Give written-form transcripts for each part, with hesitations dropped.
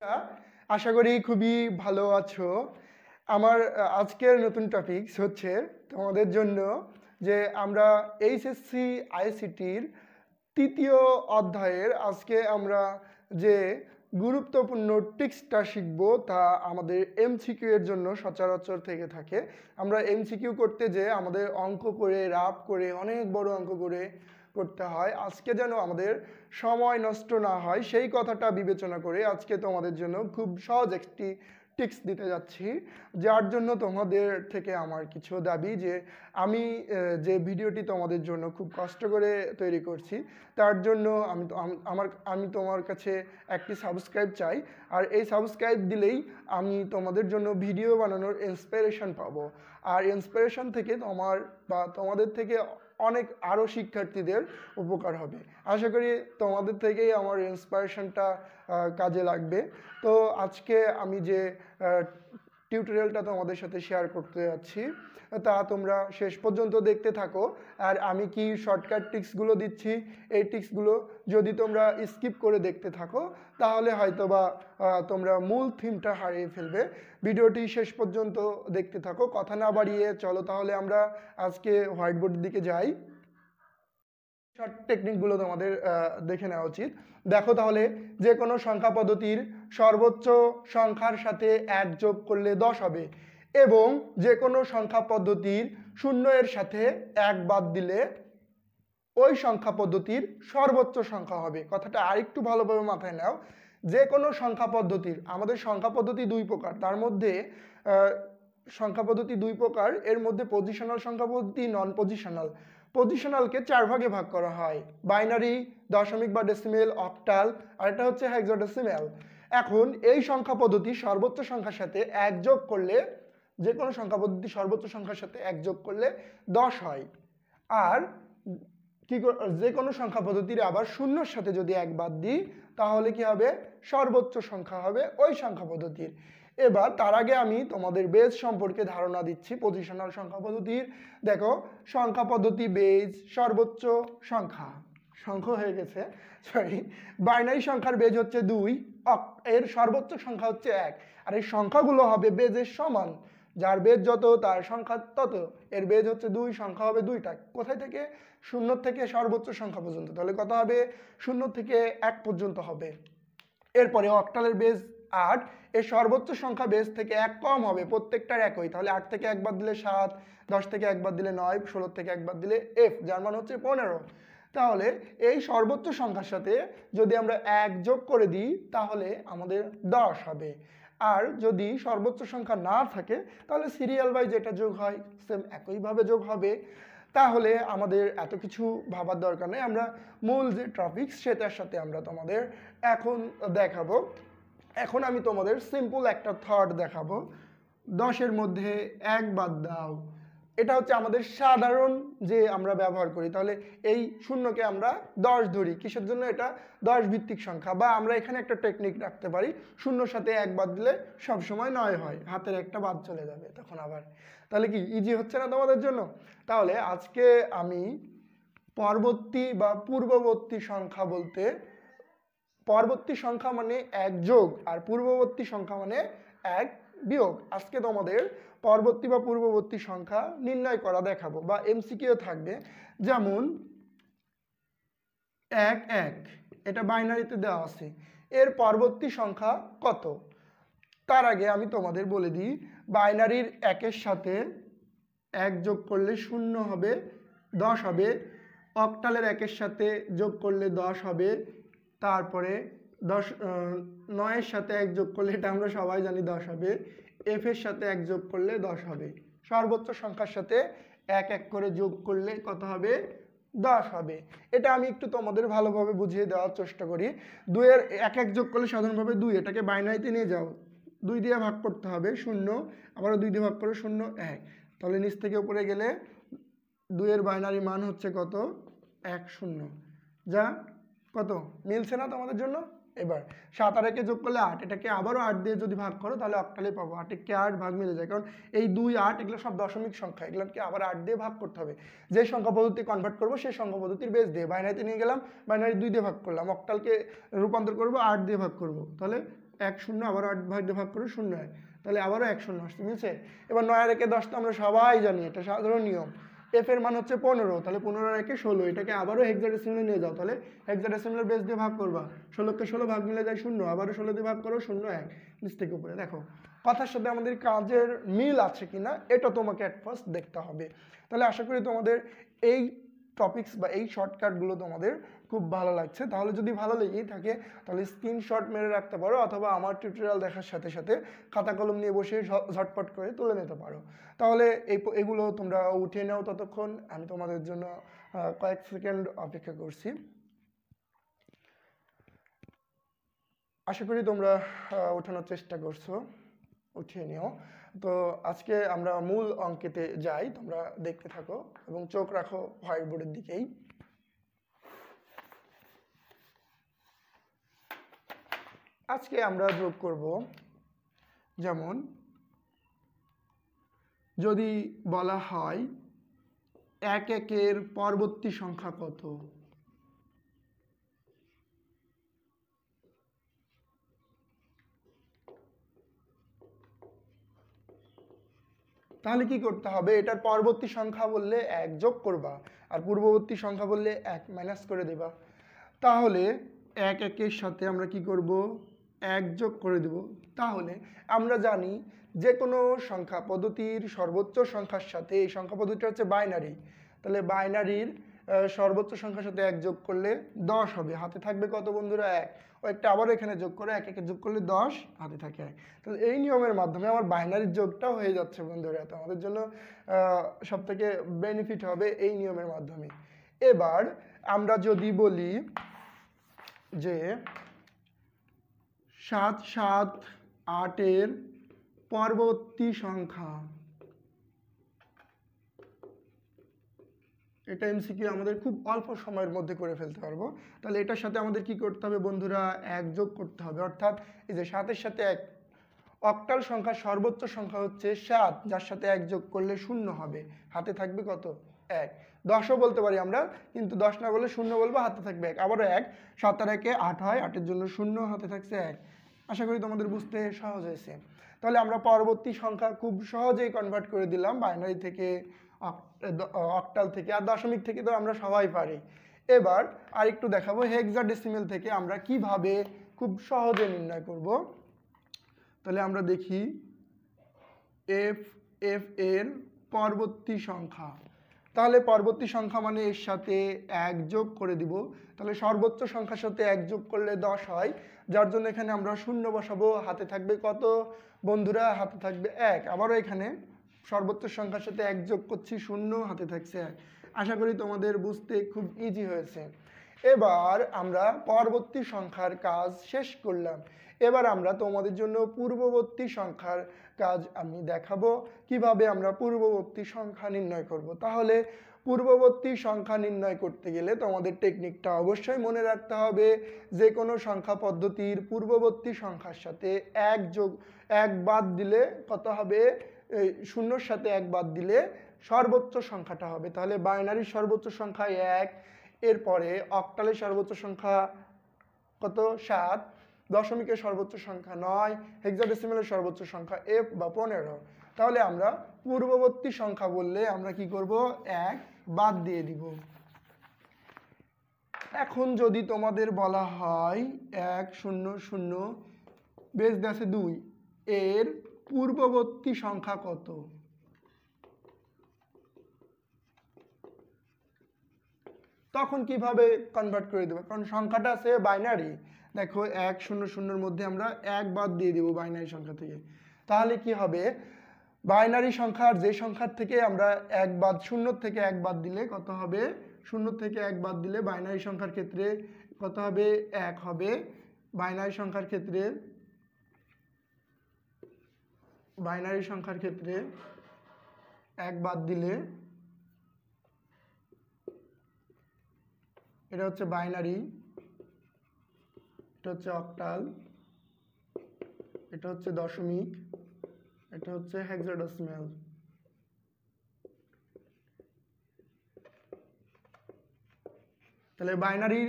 আশা করি খুবই ভালো আছো। আমার আজকের নতুন টপিকস হচ্ছে তোমাদের জন্য যে আমরা এইচএসসি আইসিটির তৃতীয় অধ্যায়ের আজকে আমরা যে গুরুত্বপূর্ণ টিক্সটা শিখব তা আমাদের এমসিকিউ এর জন্য সচরাচর থেকে থাকে। আমরা এমসিকিউ করতে যে আমাদের অঙ্ক করে রাফ করে অনেক বড় অঙ্ক করে করতে হয়। আজকে যেন আমাদের সময় নষ্ট না হয় সেই কথাটা বিবেচনা করে আজকে তোমাদের জন্য খুব সহজ একটি টিপস দিতে যাচ্ছি, যার জন্য তোমাদের থেকে আমার কিছু দাবি যে আমি যে ভিডিওটি তোমাদের জন্য খুব কষ্ট করে তৈরি করছি তার জন্য আমি তোমার কাছে একটি সাবস্ক্রাইব চাই। আর এই সাবস্ক্রাইব দিলেই আমি তোমাদের জন্য ভিডিও বানানোর ইন্সপিরেশন পাবো। আর ইন্সপিরেশন থেকে তোমাদের থেকে অনেক আরও শিক্ষার্থীদের উপকার হবে। আশা করি তোমাদের থেকেই আমার ইন্সপিরেশনটা কাজে লাগবে। তো আজকে আমি যে টিউটোরিয়ালটা তোমাদের সাথে শেয়ার করতে যাচ্ছি তা তোমরা শেষ পর্যন্ত দেখতে থাকো। আর আমি কি শর্টকাট টিক্সগুলো দিচ্ছি, এই টিক্সগুলো যদি তোমরা স্কিপ করে দেখতে থাকো তাহলে হয়তোবা তোমরা মূল থিমটা হারিয়ে ফেলবে। ভিডিওটি শেষ পর্যন্ত দেখতে থাকো। কথা না বাড়িয়ে চলো তাহলে আমরা আজকে হোয়াইট বোর্ডের দিকে যাই। শর্ট টেকনিকগুলো তোমাদের দেখে নেওয়া উচিত। দেখো তাহলে, যে কোনো সংখ্যা পদ্ধতির সর্বোচ্চ সংখ্যার সাথে 1 যোগ করলে 10 হবে এবং যে কোনো সংখ্যা পদ্ধতির 0 এর সাথে 1 বাদ দিলে ওই সংখ্যা পদ্ধতির সর্বোচ্চ সংখ্যা হবে। কথাটা আরেকটু ভালোভাবে মাথায় নাও। যে কোনো সংখ্যা পদ্ধতির, আমাদের সংখ্যা পদ্ধতি 2 প্রকার, তার মধ্যে সংখ্যা পদ্ধতি 2 প্রকার, এর মধ্যে পজিশনাল সংখ্যা পদ্ধতি, নন পজিশনাল। পজিশনালকে 4 ভাগে ভাগ করা হয়: বাইনারি, দশমিক বা ডেসিমেল, অক্টাল, আর এটা হচ্ছে হেক্সাডেসিমেল। এখন এই সংখ্যা পদ্ধতি সর্বোচ্চ সংখ্যার সাথে 1 যোগ করলে, যে কোনো সংখ্যা পদ্ধতি সর্বোচ্চ সংখ্যার সাথে 1 যোগ করলে 10 হয়। আর যে কোনো সংখ্যা পদ্ধতির আবার 0-এর সাথে যদি 1 বাদ দিই তাহলে কি হবে? সর্বোচ্চ সংখ্যা হবে ওই সংখ্যা পদ্ধতির। এবার তার আগে আমি তোমাদের বেজ সম্পর্কে ধারণা দিচ্ছি পজিশনাল সংখ্যা পদ্ধতির। দেখো, সংখ্যা পদ্ধতি বেজ সর্বোচ্চ সংখ্যা হয়ে গেছে, সরি। বাইনারি সংখ্যার বেজ হচ্ছে 2, এর সর্বোচ্চ সংখ্যা হচ্ছে 1। আর এই সংখ্যাগুলো হবে বেজের সমান, যার বেজ যত তার সংখ্যা তত। এর বেজ হচ্ছে 2, সংখ্যা হবে 2টা। কোথায় থেকে? 0 থেকে সর্বোচ্চ সংখ্যা পর্যন্ত। তাহলে কত হবে? 0 থেকে 1 পর্যন্ত হবে। এরপরে অক্টালের বেজ 8, এর সর্বোচ্চ সংখ্যা বেজ থেকে 1 কম হবে, প্রত্যেকটার একই। তাহলে 8 থেকে 1 বাদ দিলে 7, 10 থেকে 1 বাদ দিলে 9, 16 থেকে 1 বাদ দিলে f, যার মান হচ্ছে 15। তাহলে এই সর্বোচ্চ সংখ্যার সাথে যদি আমরা 1 যোগ করে দিই তাহলে আমাদের 10 হবে। আর যদি সর্বোচ্চ সংখ্যা না থাকে তাহলে সিরিয়াল বাই যেটা যোগ হয় সেম একইভাবে যোগ হবে। তাহলে আমাদের এত কিছু ভাবার দরকার নেই। আমরা মূল যে টপিকস সেটার সাথে আমরা তোমাদের এখন দেখাবো। এখন আমি তোমাদের সিম্পল একটা থট দেখাবো। 10-এর মধ্যে 1 বাদ দাও, এটা হচ্ছে আমাদের সাধারণ যে আমরা ব্যবহার করি। তাহলে এই শূন্যকে আমরা 10 ধরি। কিসের জন্য? এটা 10 ভিত্তিক সংখ্যা। বা আমরা এখানে একটা টেকনিক রাখতে পারি, 0-এর সাথে 1 বাদ দিলে সবসময় 9 হয়, হাতের একটা বাদ চলে যাবে তখন আবার। তাহলে কি ইজি হচ্ছে না তোমাদের জন্য? তাহলে আজকে আমি পরবর্তী বা পূর্ববর্তী সংখ্যা বলতে, পরবর্তী সংখ্যা মানে 1 যোগ আর পূর্ববর্তী সংখ্যা মানে 1 বিয়োগ। আজকে তোমাদের পরবর্তী বা পূর্ববর্তী সংখ্যা নির্ণয় করা দেখাবো, বা এমসিকিউ থাকবে। যেমন 1 1, এটা বাইনারিতে দেওয়া আছে, এর পরবর্তী সংখ্যা কত? তার আগে আমি তোমাদের বলে দিই, বাইনারির 1-এর সাথে 1 যোগ করলে 0 হবে, 10 হবে। অক্টালের 1-এর সাথে যোগ করলে 10 হবে। তারপরে 9-এর সাথে 1 যোগ করলে, এটা আমরা সবাই জানি 10 হবে। f-এর সাথে 1 যোগ করলে 10 হবে। সর্বোচ্চ সংখ্যার সাথে 1 1 করে যোগ করলে কত হবে? 10 হবে। এটা আমি একটু তোমাদের ভালোভাবে বুঝিয়ে দেওয়ার চেষ্টা করি। 2-এর 1 1 যোগ করলে সাধারণভাবে 2, এটাকে বাইনারিতে নিয়ে যাও, 2 দিয়ে ভাগ করতে হবে 0, আবারও 2 দিয়ে ভাগ করে 0 1। তাহলে নিচ থেকে উপরে গেলে 2-এর বাইনারি মান হচ্ছে কত? 1 0। যা কত মিলছে না তোমাদের জন্য? এবার 7 আর 1 যোগ করলে 8, এটাকে আবারও 8 দিয়ে যদি ভাগ করো তাহলে অক্টালে পাবো। 8-কে 8 ভাগ মিলে যায়, কারণ এই 2 8 এগুলো সব দশমিক সংখ্যা, এগুলোকে আবার 8 দিয়ে ভাগ করতে হবে। যে সংখ্যা পদ্ধতি কনভার্ট করবো সেই সংখ্যা পদ্ধতির বেস দিয়ে বাইনারিতে নিয়ে গেলাম, বাইনারি 2 দিয়ে ভাগ করলাম, অক্টালকে রূপান্তর করবো 8 দিয়ে ভাগ করবো, তাহলে 1 0 আবার 8 ভাগ দিয়ে ভাগ করে 0 1, তাহলে আবারও 1 0 আসছে, বুঝছে? এবার 9 আর 1 10 তো আমরা সবাই জানি, এটা সাধারণ নিয়ম। এফ এর মান হচ্ছে 15, তাহলে 15 আর 1 16, এটাকে আবারও হেক্সাডেসিমালে নিয়ে যাও, তাহলে হেক্সাডেসিমালের বেস দিয়ে ভাগ করবা, 16 কে 16 ভাগ মিলে যায় 0, আবারও 16 দিয়ে ভাগ করো 0 1, নিচ থেকে উপরে। দেখো কথার সাথে আমাদের কাজের মিল আছে কিনা এটা তোমাকে অ্যাট ফার্স্ট দেখতে হবে। তাহলে আশা করি তোমাদের এই টপিকস বা এই শর্টকাটগুলো তোমাদের খুব ভালো লাগছে। তাহলে যদি ভালো লেগেই থাকে তাহলে স্ক্রিনশট মেরে রাখতে পারো, অথবা আমার টিউটোরিয়াল দেখার সাথে সাথে খাতা কলম নিয়ে বসে ঝটপট করে তুলে নিতে পারো। তাহলে এগুলো তোমরা উঠিয়ে নাও, ততক্ষণ আমি তোমাদের জন্য কয়েক সেকেন্ড অপেক্ষা করছি। আশা করি তোমরা ওঠানোর চেষ্টা করছো, উঠিয়ে নিও। তো আজকে আমরা মূল অঙ্কেতে যাই, তোমরা দেখতে থাকো এবং চোখ রাখো হোয়াইট বোর্ডের দিকেই। আজকে আমরা যোগ করব, যেমন যদি বলা হয় 1 1-এর পরবর্তী সংখ্যা কত, তাহলে কি করতে হবে? এটার পরবর্তী সংখ্যা বললে 1 যোগ করবা, আর পূর্ববর্তী সংখ্যা বললে 1 মাইনাস করে দেবা। তাহলে 1 1-এর সাথে আমরা কি করব? 1 যোগ করে দেব। তাহলে আমরা জানি যে কোনো সংখ্যা পদ্ধতির সর্বোচ্চ সংখ্যার সাথে, এই সংখ্যা পদ্ধতিটা হচ্ছে বাইনারি, তাহলে বাইনারির সর্বোচ্চ সংখ্যার সাথে 1 যোগ করলে 10 হবে, হাতে থাকবে কত বন্ধুরা? 1। ও একটা আবার এখানে যোগ করে 1 1 যোগ করলে 10, হাতে থাকে 1। তাহলে এই নিয়মের মাধ্যমে আমার বাইনারির যোগটাও হয়ে যাচ্ছে বন্ধুরা, তো আমাদের জন্য সবথেকে বেনিফিট হবে এই নিয়মের মাধ্যমে। এবার আমরা যদি বলি যে 7 7 8-এর পরবর্তী সংখ্যা, এটা এমসিকিউ আমাদের খুব অল্প সময়ের মধ্যে করে ফেলতে পারবো। তাহলে এটার সাথে আমাদের কি করতে হবে বন্ধুরা? 1 যোগ করতে হবে, অর্থাৎ এই যে 7-এর সাথে 1, অক্টাল সংখ্যার সর্বোচ্চ সংখ্যা হচ্ছে 7, যার সাথে 1 যোগ করলে 0 হবে, হাতে থাকবে কত? 1। 10ও বলতে পারি আমরা, কিন্তু 10 না বলে 0 বলবো, হাতে থাকবে 1। আবারও 1, 7 আর 1 8 হয়, 8-এর জন্য 0, হাতে থাকছে 1। আশা করি তোমাদের বুঝতে সহজ হয়েছে। তাহলে আমরা পরবর্তী সংখ্যা খুব সহজেই কনভার্ট করে দিলাম, বাইনারি থেকে, অক্টাল থেকে, আর দশমিক থেকে তো আমরা সবাই পারি। এবার আরেকটু দেখাবো হেক্সাডেসিমাল থেকে আমরা কিভাবে খুব সহজে নির্ণয় করব। তাহলে আমরা দেখি এফ এর পরবর্তী সংখ্যা, তাহলে পরবর্তী সংখ্যা মানে এর সাথে 1 যোগ করে দিব, তাহলে সর্বোচ্চ সংখ্যার সাথে 1 যোগ করলে 10 হয়, যার জন্য এখানে আমরা 0 বসাবো, হাতে থাকবে কত বন্ধুরা? হাতে থাকবে 1। আবারও এখানে সর্বোচ্চ সংখ্যার সাথে 1 যোগ করছি, 0, হাতে থাকছে 1। আশা করি তোমাদের বুঝতে খুব ইজি হয়েছে। এবার আমরা পরবর্তী সংখ্যার কাজ শেষ করলাম। এবার আমরা তোমাদের জন্য পূর্ববর্তী সংখ্যার কাজ আমি দেখাবো, কিভাবে আমরা পূর্ববর্তী সংখ্যা নির্ণয় করব। তাহলে পূর্ববর্তী সংখ্যা নির্ণয় করতে গেলে তোমাদের টেকনিকটা অবশ্যই মনে রাখতে হবে। যে কোনো সংখ্যা পদ্ধতির পূর্ববর্তী সংখ্যার সাথে 1 বাদ দিলে কত হবে? 0-র সাথে 1 বাদ দিলে সর্বোচ্চ সংখ্যাটা হবে। তাহলে বাইনারির সর্বোচ্চ সংখ্যা 1, এরপরে অক্টালের সর্বোচ্চ সংখ্যা কত? 7, দশমিকের সর্বোচ্চ সংখ্যা 9, হেক্সাডেসিমালের সর্বোচ্চ সংখ্যা f বা 15। তাহলে আমরা পূর্ববর্তী সংখ্যা বললে আমরা কি করব? 1 বাদ দিয়ে দিব। এখন যদি তোমাদের বলা হয় 1 0 0 বেস আছে 2, এর পূর্ববর্তী সংখ্যা কত? তখন কিভাবে কনভার্ট করে দেবো? কারণ সংখ্যাটা আছে বাইনারি। দেখো 1 0 0-এর মধ্যে আমরা 1 বাদ দিয়ে দেবো বাইনারি সংখ্যা থেকে। তাহলে কি হবে? বাইনারি সংখ্যার যে সংখ্যার থেকে আমরা 1 বাদ, 0 থেকে 1 বাদ দিলে কত হবে? 0 থেকে 1 বাদ দিলে বাইনারি সংখ্যার ক্ষেত্রে কত হবে? 1 হবে। বাইনারি সংখ্যার ক্ষেত্রে 1 বাদ দিলে এটা হচ্ছে বাইনারি, এটা হচ্ছে অক্টাল, এটা হচ্ছে দশমিক, এটা হচ্ছে হেক্সাডেসিমাল। তাহলে বাইনারি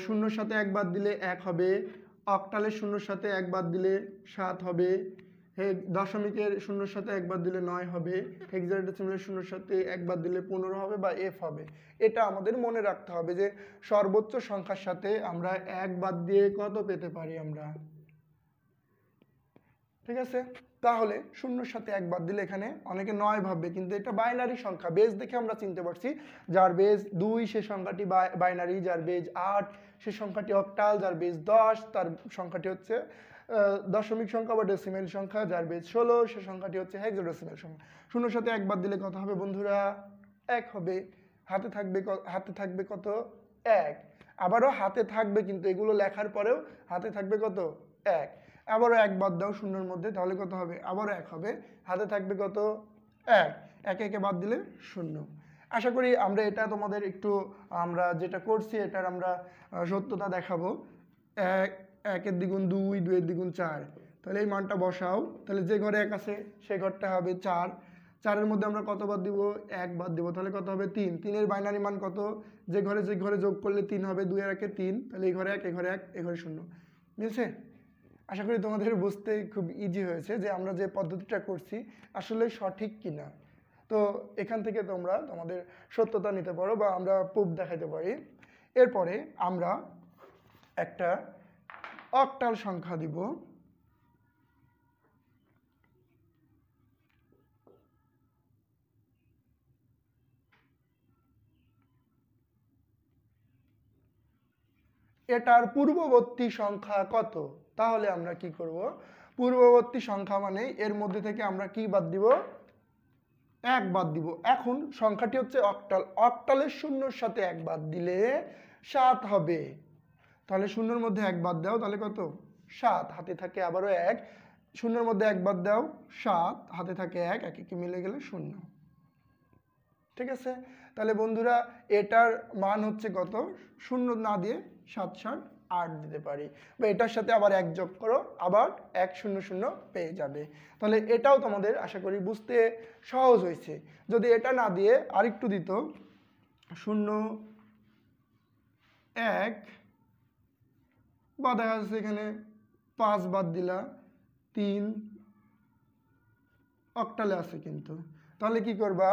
0-র সাথে 1 বাদ দিলে 1 হবে, অক্টালের শূন্যর সাথে 1 বাদ দিলে 7 হবে, দশমিকের শূন্যর সাথে 1 বাদ দিলে 9 হবে, হেক্সাডেসিমালের শূন্যর সাথে 1 বাদ দিলে 15 হবে বা এফ হবে। এটা আমাদের মনে রাখতে হবে যে সর্বোচ্চ সংখ্যার সাথে আমরা 1 বাদ দিয়ে কত পেতে পারি আমরা। ঠিক আছে, তাহলে শূন্যর সাথে 1 বাদ দিলে এখানে অনেকে 9 ভাববে, কিন্তু এটা বাইনারি সংখ্যা। বেজ দেখে আমরা চিনতে পারছি যার বেজ 2 সে সংখ্যাটি বাইনারি, যার বেজ 8 সে সংখ্যাটি অক্টাল, যার বেজ 10 তার সংখ্যাটি হচ্ছে দশমিক সংখ্যা বা ডেসিমেল সংখ্যা, যার বেজ 16 সে সংখ্যাটি হচ্ছে হেক্সাডেসিমাল সংখ্যা। শূন্যর সাথে 1 বাদ দিলে কত হবে বন্ধুরা? 1 হবে। হাতে থাকবে কত? 1। আবারও হাতে থাকবে, কিন্তু এগুলো লেখার পরেও হাতে থাকবে কত? 1। আবারও 1 বাদ দাও শূন্যর মধ্যে, তাহলে কত হবে? আবারও 1 হবে। হাতে থাকবে কত? 1। একে বাদ দিলে 0। আশা করি আমরা এটা তোমাদের একটু আমরা যেটা করছি এটার আমরা সত্যতা দেখাবো। 1 দ্বিগুণ 2, 2 দ্বিগুণ 4। তাহলে এই মানটা বসাও, তাহলে যে ঘরে 1 আছে সেই ঘরটা হবে 4। 4-এর মধ্যে আমরা কত বাদ দিব? 1 বাদ দিব, তাহলে কত হবে? 3। 3-এর বাইনারি মান কত? যে ঘরে যোগ করলে 3 হবে, 2 আর 1 3, তাহলে এই ঘরে 1, এই ঘরে 1, এই ঘরে 0। মিলছে? আশা করি তোমাদের বুঝতে খুব ইজি হয়েছে যে আমরা যে পদ্ধতিটা করছি আসলে সঠিক কিনা। তো এখান থেকে তোমরা তোমাদের সত্যতা নিতে পারো বা আমরা প্রুফ দেখাতে পারি। এরপরে আমরা একটা অক্টাল সংখ্যা দিব। এটার পূর্ববর্তী সংখ্যা কত? তাহলে আমরা কি করব? পূর্ববর্তী সংখ্যা মানে এর মধ্যে থেকে আমরা কি বাদ দিব? 1 বাদ দিব। এখন সংখ্যাটি হচ্ছে অক্টাল, অক্টালের শূন্যর সাথে 1 বাদ দিলে 7 হবে। তাহলে শূন্যর মধ্যে 1 বাদ দাও, তাহলে কত? 7। হাতে থাকে আবারও 1। শূন্যর মধ্যে 1 বাদ দাও, 7। হাতে থাকে 1, একে মিলে গেলে 0। ঠিক আছে, তাহলে বন্ধুরা এটার মান হচ্ছে কত? 0 না দিয়ে 7 7 8 দিতে পারি, বা এটার সাথে আবার 1 যোগ করো, আবার 1 0 0 পেয়ে যাবে। তাহলে এটাও তোমাদের আশা করি বুঝতে সহজ হয়েছে। যদি এটা না দিয়ে আরেকটু দিত 0 1 বা দেখা যাচ্ছে এখানে 5 বাদ দিলা 3, অক্টালে আছে কিন্তু, তাহলে কি করবা?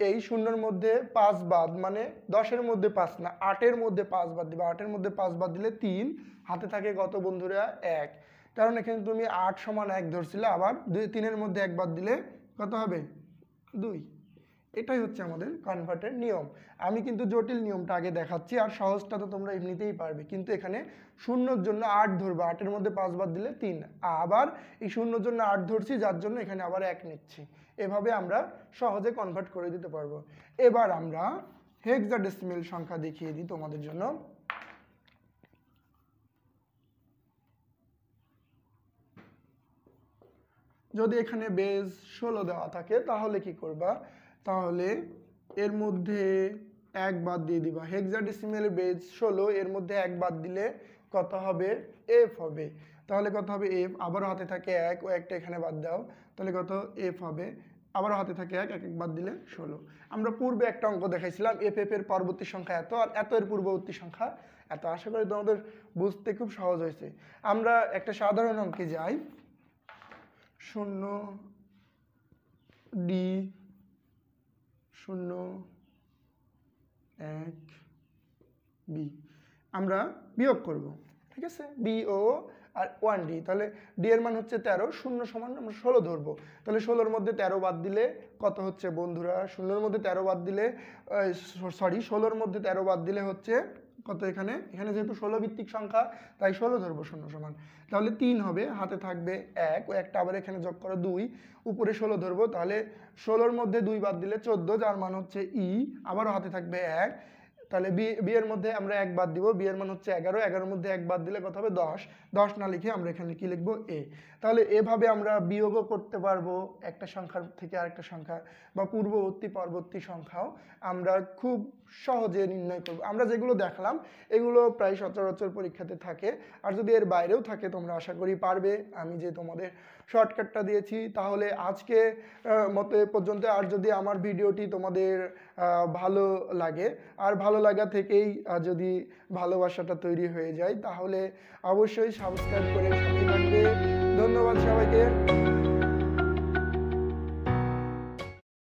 এই 0-এর মধ্যে 5 বাদ, মানে 10-এর মধ্যে 5 না 8-এর মধ্যে 5 বাদ দিবা। 8-এর মধ্যে 5 বাদ দিলে 3। হাতে থাকে কত বন্ধুরা? 1। কারণ এখানে তুমি 8 সমান 1 ধরছিলে, আবার 3-এর মধ্যে 1 বাদ দিলে কত হবে? 2। এটাই হচ্ছে আমাদের কনভার্টের নিয়ম। আমি কিন্তু জটিল নিয়মটা আগে দেখাচ্ছি, আর সহজটা তো তোমরা এমনিতেই পারবে, কিন্তু এখানে 0-এর জন্য 8 ধরবা, 8-এর মধ্যে 5 বাদ দিলে 3। আবার এই 0-এর জন্য 8 ধরছি, যার জন্য এখানে আবার 1 নিচ্ছি। এভাবে আমরা সহজে কনভার্ট করে দিতে পারবো। এবার আমরা হেক্সাডেসিমাল সংখ্যা দেখিয়ে দিই তোমাদের জন্য। যদি এখানে বেজ 16 দেওয়া থাকে তাহলে কি করবা? তাহলে এর মধ্যে 1 বাদ দিয়ে দিবা। হেক্সাডেসিমালের বেজ 16, এর মধ্যে 1 বাদ দিলে কত হবে? এফ হবে। তাহলে কত হবে? এফ। আবারও হাতে থাকে 1, ও একটা এখানে বাদ দাও, তাহলে কত? এফ হবে। আবারও হাতে থাকে 1, 1 বাদ দিলে 16। আমরা পূর্বে একটা অঙ্ক দেখাইছিলাম, এফ এর পরবর্তী সংখ্যা এত, আর এত এর পূর্ববর্তী সংখ্যা এত। আশা করি তোমাদের বুঝতে খুব সহজ হয়েছে। আমরা একটা সাধারণ অঙ্কে যাই। 0 ডি 0 1 বি আমরা বিয়োগ করব। ঠিক আছে, বি ও আর 1 ডি। তাহলে ডি এর মান হচ্ছে 13, 0 সমান আমরা 16 ধরবো। তাহলে 16-এর মধ্যে 13 বাদ দিলে কত হচ্ছে বন্ধুরা? 0-এর মধ্যে 13 বাদ দিলে 16-এর মধ্যে 13 বাদ দিলে হচ্ছে কত? এখানে যেহেতু 16 ভিত্তিক সংখ্যা তাই 16 ধরবো 0 সমান। তাহলে 3 হবে, হাতে থাকবে 1, ও একটা আবার এখানে যোগ করো 2, উপরে 16 ধরবো। তাহলে 16-এর মধ্যে 2 বাদ দিলে 14, যার মান হচ্ছে ই। আবারও হাতে থাকবে 1। তাহলে বি এর মধ্যে আমরা 1 বাদ দিব, বি এর মান হচ্ছে 11, 11-এর মধ্যে 1 বাদ দিলে কত হবে? 10, 10 না লিখে আমরা এখানে কি লিখবো? এ। তাহলে এভাবে আমরা বিয়োগও করতে পারবো একটা সংখ্যার থেকে আরেকটা সংখ্যা, বা পূর্ববর্তী পরবর্তী সংখ্যাও আমরা খুব সহজে নির্ণয় করব। আমরা যেগুলো দেখলাম এগুলো প্রায় সচরাচর পরীক্ষাতে থাকে, আর যদি এর বাইরেও থাকে তোমরা আশা করি পারবে। আমি যে তোমাদের শর্টকাটটা দিয়েছি, তাহলে আজকে মতো পর্যন্ত। আর যদি আমার ভিডিওটি তোমাদের ভালো লাগে, আর ভালো লাগা থেকেই যদি ভালোবাসাটা তৈরি হয়ে যায়, তাহলে অবশ্যই সাবস্ক্রাইব করে সাথে থাকবে। ধন্যবাদ সবাইকে।